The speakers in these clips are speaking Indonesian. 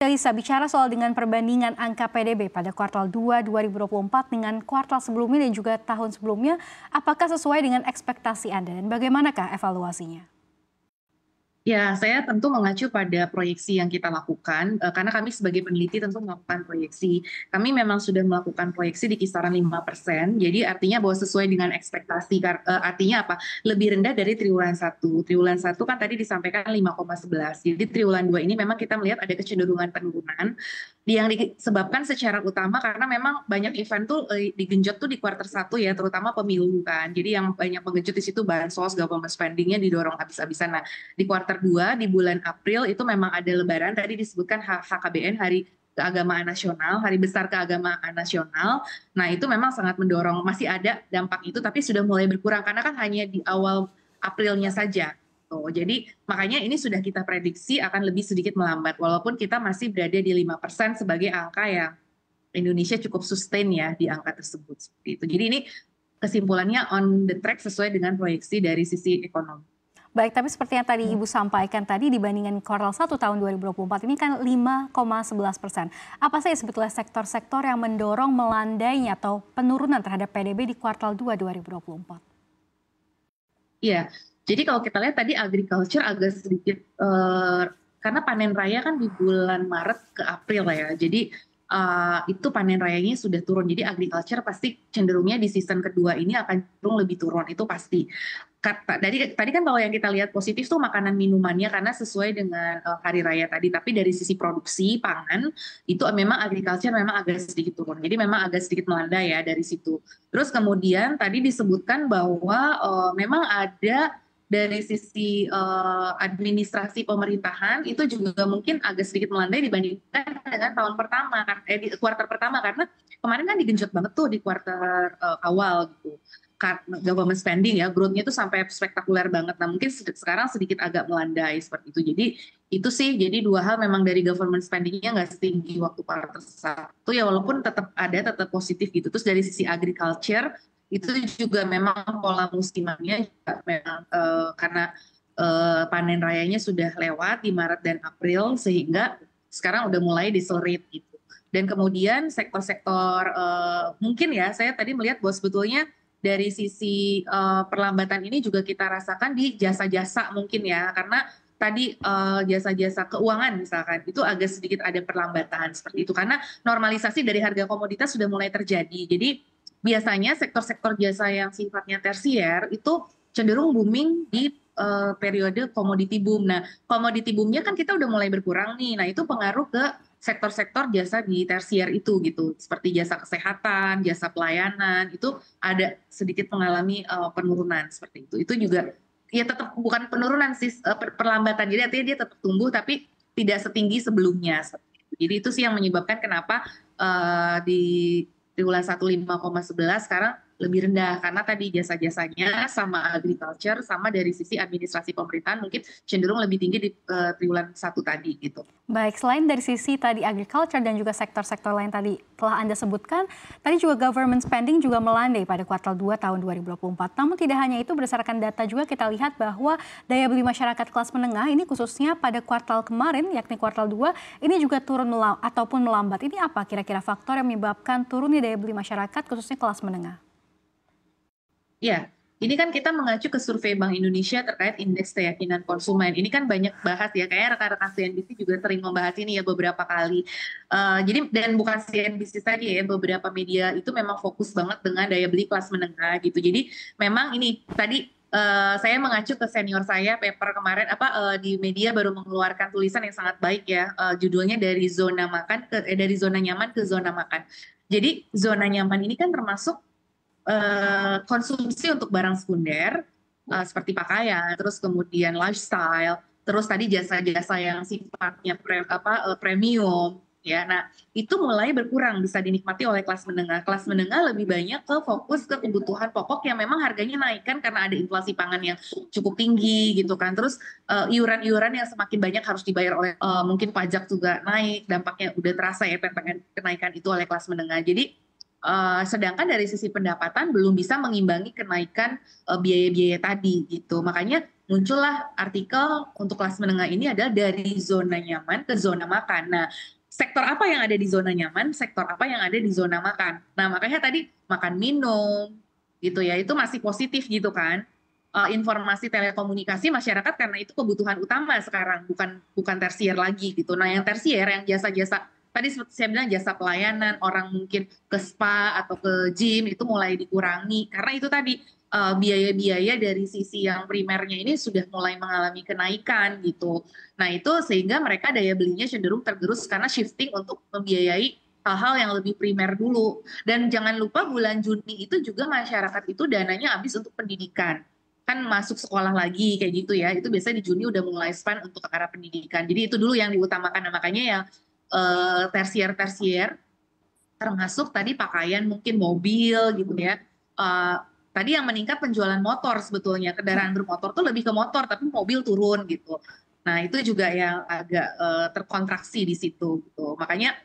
Lisa, bicara soal dengan perbandingan angka PDB pada kuartal 2 2024 dengan kuartal sebelumnya dan juga tahun sebelumnya, apakah sesuai dengan ekspektasi Anda dan bagaimanakah evaluasinya? Ya, saya tentu mengacu pada proyeksi yang kita lakukan, karena kami sebagai peneliti tentu melakukan proyeksi. Kami memang sudah melakukan proyeksi di kisaran 5%, jadi artinya bahwa sesuai dengan ekspektasi, artinya apa? Lebih rendah dari triwulan 1. Triwulan 1 kan tadi disampaikan 5,11, jadi triwulan 2 ini memang kita melihat ada kecenderungan penurunan, yang disebabkan secara utama karena memang banyak event tuh digenjot tuh di kuartal 1 ya, terutama pemilu kan. Jadi yang banyak menggenjot di situ bansos, government spending-nya didorong habis-habisan. Nah, di kuartal 2 di bulan April itu memang ada lebaran, tadi disebutkan HKBN, Hari Keagamaan Nasional, Hari Besar Keagamaan Nasional. Nah, itu memang sangat mendorong, masih ada dampak itu tapi sudah mulai berkurang karena kan hanya di awal Aprilnya saja. Tuh, jadi makanya ini sudah kita prediksi akan lebih sedikit melambat walaupun kita masih berada di 5% sebagai angka yang Indonesia cukup sustain ya di angka tersebut seperti itu. Jadi ini kesimpulannya on the track sesuai dengan proyeksi dari sisi ekonomi. Baik, tapi seperti yang tadi Ibu sampaikan tadi dibandingkan kuartal 1 tahun 2024 ini kan 5,11%. Apa saja sebetulnya sektor-sektor yang mendorong melandainya atau penurunan terhadap PDB di kuartal 2 2024? Iya, jadi kalau kita lihat tadi agriculture agak sedikit karena panen raya kan di bulan Maret ke April ya. Jadi itu panen rayanya sudah turun. Jadi agriculture pasti cenderungnya di season kedua ini akan cenderung lebih turun, itu pasti. Tadi kan kalau yang kita lihat positif tuh makanan minumannya karena sesuai dengan hari raya tadi. Tapi dari sisi produksi pangan itu memang agriculture memang agak sedikit turun. Jadi memang agak sedikit melandai ya dari situ. Terus kemudian tadi disebutkan bahwa memang ada dari sisi administrasi pemerintahan itu juga mungkin agak sedikit melandai dibandingkan dengan tahun pertama, di kuartal pertama karena kemarin kan digenjot banget tuh di kuartal awal gitu. Government spending ya, growth-nya itu sampai spektakuler banget. Nah mungkin sekarang sedikit agak melandai seperti itu. Jadi itu sih, jadi dua hal memang dari government spending-nya nggak setinggi waktu kuartal 1 ya, walaupun tetap ada, tetap positif gitu. Terus dari sisi agriculture, itu juga memang pola musimannya juga memang karena panen rayanya sudah lewat di Maret dan April, sehingga sekarang udah mulai decelerate gitu. Dan kemudian sektor-sektor mungkin ya, saya tadi melihat bahwa sebetulnya dari sisi perlambatan ini juga kita rasakan di jasa-jasa mungkin ya, karena tadi jasa-jasa keuangan misalkan itu agak sedikit ada perlambatan seperti itu karena normalisasi dari harga komoditas sudah mulai terjadi. Jadi biasanya sektor-sektor jasa yang sifatnya tersier itu cenderung booming di periode komoditi boom. Nah, komoditi boomnya kan kita udah mulai berkurang nih. Nah, itu pengaruh ke sektor-sektor jasa di tersier itu gitu, seperti jasa kesehatan, jasa pelayanan, itu ada sedikit mengalami penurunan seperti itu. Itu juga ya tetap bukan penurunan sih, perlambatan. Jadi artinya dia tetap tumbuh tapi tidak setinggi sebelumnya. Jadi itu sih yang menyebabkan kenapa di triwulan 1 5,11 sekarang lebih rendah karena tadi jasa-jasanya sama agriculture sama dari sisi administrasi pemerintahan mungkin cenderung lebih tinggi di triwulan 1 tadi gitu. Baik, selain dari sisi tadi agriculture dan juga sektor-sektor lain tadi telah Anda sebutkan, tadi juga government spending juga melandai pada kuartal 2 tahun 2024. Namun tidak hanya itu, berdasarkan data juga kita lihat bahwa daya beli masyarakat kelas menengah ini khususnya pada kuartal kemarin, yakni kuartal 2, ini juga turun ataupun melambat. Ini apa kira-kira faktor yang menyebabkan turunnya daya beli masyarakat khususnya kelas menengah? Ya, ini kan kita mengacu ke survei Bank Indonesia terkait indeks keyakinan konsumen. Ini kan banyak bahas ya, kayak rekan-rekan CNBC juga sering membahas ini ya beberapa kali. Jadi dan bukan CNBC saja ya, beberapa media itu memang fokus banget dengan daya beli kelas menengah gitu. Jadi memang ini tadi saya mengacu ke senior saya paper kemarin di media baru mengeluarkan tulisan yang sangat baik ya, judulnya dari zona makan dari zona nyaman ke zona makan. Jadi zona nyaman ini kan termasuk konsumsi untuk barang sekunder seperti pakaian, terus kemudian lifestyle, terus tadi jasa-jasa yang sifatnya premium, ya. Nah itu mulai berkurang bisa dinikmati oleh kelas menengah. Kelas menengah lebih banyak ke fokus ke kebutuhan pokok yang memang harganya naik kan karena ada inflasi pangan yang cukup tinggi gitu kan. Terus iuran-iuran yang semakin banyak harus dibayar oleh mungkin pajak juga naik, dampaknya udah terasa ya kenaikan itu oleh kelas menengah. Jadi sedangkan dari sisi pendapatan belum bisa mengimbangi kenaikan biaya-biaya tadi gitu. Makanya muncullah artikel untuk kelas menengah ini adalah dari zona nyaman ke zona makan. Nah, sektor apa yang ada di zona nyaman, sektor apa yang ada di zona makan. Nah, makanya tadi makan minum gitu ya, itu masih positif gitu kan. Informasi telekomunikasi masyarakat karena itu kebutuhan utama sekarang, bukan bukan tersier lagi gitu. Nah, yang tersier yang jasa-jasa tadi seperti saya bilang jasa pelayanan, orang mungkin ke spa atau ke gym itu mulai dikurangi karena itu tadi biaya-biaya dari sisi yang primernya ini sudah mulai mengalami kenaikan gitu. Nah, itu sehingga mereka daya belinya cenderung tergerus karena shifting untuk membiayai hal-hal yang lebih primer dulu. Dan jangan lupa bulan Juni itu juga masyarakat itu dananya habis untuk pendidikan. Kan masuk sekolah lagi kayak gitu ya. Itu biasanya di Juni udah mulai spend untuk ke arah pendidikan. Jadi itu dulu yang diutamakan. Nah, makanya yang tersier-tersier termasuk tadi pakaian mungkin mobil gitu ya. Eh, Tadi yang meningkat penjualan motor sebetulnya kendaraan bermotor tuh lebih ke motor tapi mobil turun gitu. Nah itu juga yang agak terkontraksi di situ gitu. Makanya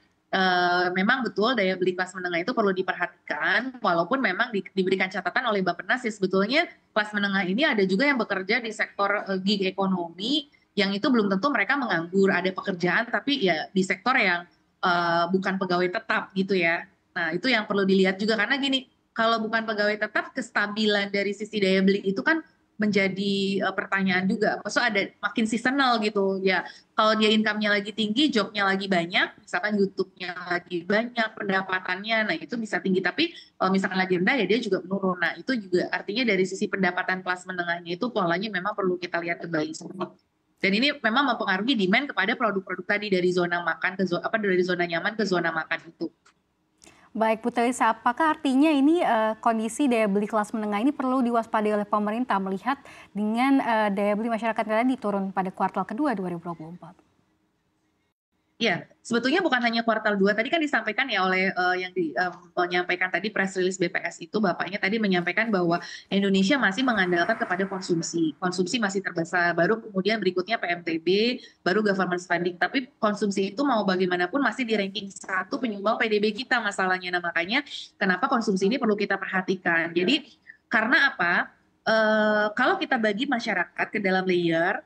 memang betul daya beli kelas menengah itu perlu diperhatikan walaupun memang diberikan catatan oleh Bappenas ya sebetulnya kelas menengah ini ada juga yang bekerja di sektor gig ekonomi yang itu belum tentu mereka menganggur ada pekerjaan tapi ya di sektor yang bukan pegawai tetap gitu ya. Nah, itu yang perlu dilihat juga karena gini, kalau bukan pegawai tetap kestabilan dari sisi daya beli itu kan menjadi pertanyaan juga. Maksudnya ada makin seasonal gitu ya. Kalau dia income-nya lagi tinggi, job-nya lagi banyak, misalkan YouTube-nya lagi banyak, pendapatannya, nah itu bisa tinggi. Tapi kalau misalkan lagi rendah ya dia juga menurun. Nah itu juga artinya dari sisi pendapatan kelas menengahnya itu polanya memang perlu kita lihat kembali semua. Dan ini memang mempengaruhi demand kepada produk-produk tadi dari zona makan ke zona apa dari zona nyaman ke zona makan itu. Baik, Bu Telisa, apakah artinya ini kondisi daya beli kelas menengah ini perlu diwaspadai oleh pemerintah melihat dengan daya beli masyarakat tadi turun pada kuartal kedua 2024? Ya, sebetulnya bukan hanya kuartal 2. Tadi kan disampaikan ya oleh yang menyampaikan tadi press release BPS itu, Bapaknya tadi menyampaikan bahwa Indonesia masih mengandalkan kepada konsumsi. Konsumsi masih terbesar, baru kemudian berikutnya PMTB, baru government spending. Tapi konsumsi itu mau bagaimanapun masih di ranking 1 penyumbang PDB kita masalahnya. Nah, makanya kenapa konsumsi ini perlu kita perhatikan. Jadi, karena apa? Kalau kita bagi masyarakat ke dalam layer,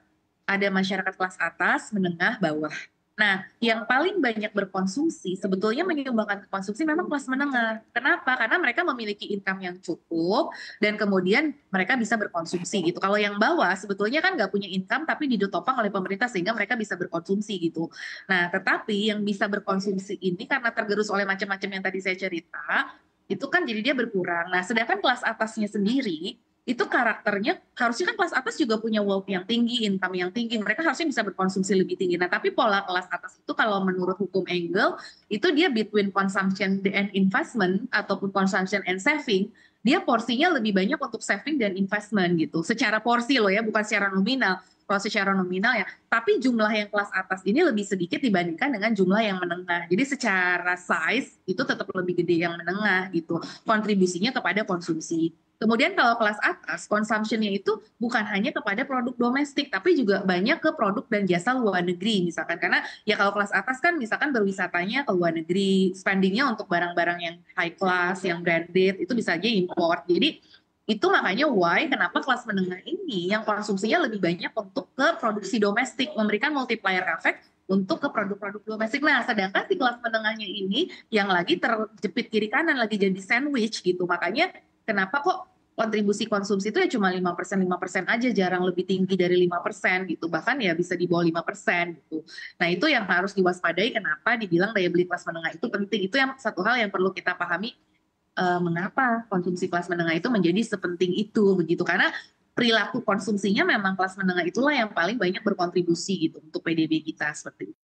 ada masyarakat kelas atas, menengah, bawah. Nah, yang paling banyak berkonsumsi sebetulnya menyumbangkan ke konsumsi memang kelas menengah. Kenapa? Karena mereka memiliki income yang cukup dan kemudian mereka bisa berkonsumsi gitu. Kalau yang bawah sebetulnya kan nggak punya income tapi ditopang oleh pemerintah sehingga mereka bisa berkonsumsi gitu. Nah, tetapi yang bisa berkonsumsi ini karena tergerus oleh macam-macam yang tadi saya cerita, itu kan jadi dia berkurang. Nah, sedangkan kelas atasnya sendiri itu karakternya harusnya kan kelas atas juga punya wealth yang tinggi, income yang tinggi, mereka harusnya bisa berkonsumsi lebih tinggi. Nah, tapi pola kelas atas itu kalau menurut hukum Engel itu dia between consumption and investment ataupun consumption and saving, dia porsinya lebih banyak untuk saving dan investment gitu. Secara porsi loh ya, bukan secara nominal. Kalau secara nominal ya, tapi jumlah yang kelas atas ini lebih sedikit dibandingkan dengan jumlah yang menengah. Jadi secara size itu tetap lebih gede yang menengah gitu. Kontribusinya kepada konsumsi. Kemudian kalau kelas atas, consumption-nya itu bukan hanya kepada produk domestik, tapi juga banyak ke produk dan jasa luar negeri misalkan. Karena ya kalau kelas atas kan misalkan berwisatanya ke luar negeri, spendingnya untuk barang-barang yang high class, yang branded, itu bisa aja import. Jadi itu makanya why kenapa kelas menengah ini yang konsumsinya lebih banyak untuk ke produksi domestik, memberikan multiplier effect untuk ke produk-produk domestik. Nah, sedangkan di kelas menengahnya ini yang lagi terjepit kiri kanan, lagi jadi sandwich gitu. Makanya kenapa kok kontribusi konsumsi itu ya cuma 5% aja, jarang lebih tinggi dari 5% gitu. Bahkan ya bisa di bawah 5% gitu. Nah, itu yang harus diwaspadai kenapa dibilang daya beli kelas menengah itu penting. Itu yang satu hal yang perlu kita pahami mengapa konsumsi kelas menengah itu menjadi sepenting itu begitu. Karena perilaku konsumsinya memang kelas menengah itulah yang paling banyak berkontribusi gitu untuk PDB kita seperti itu.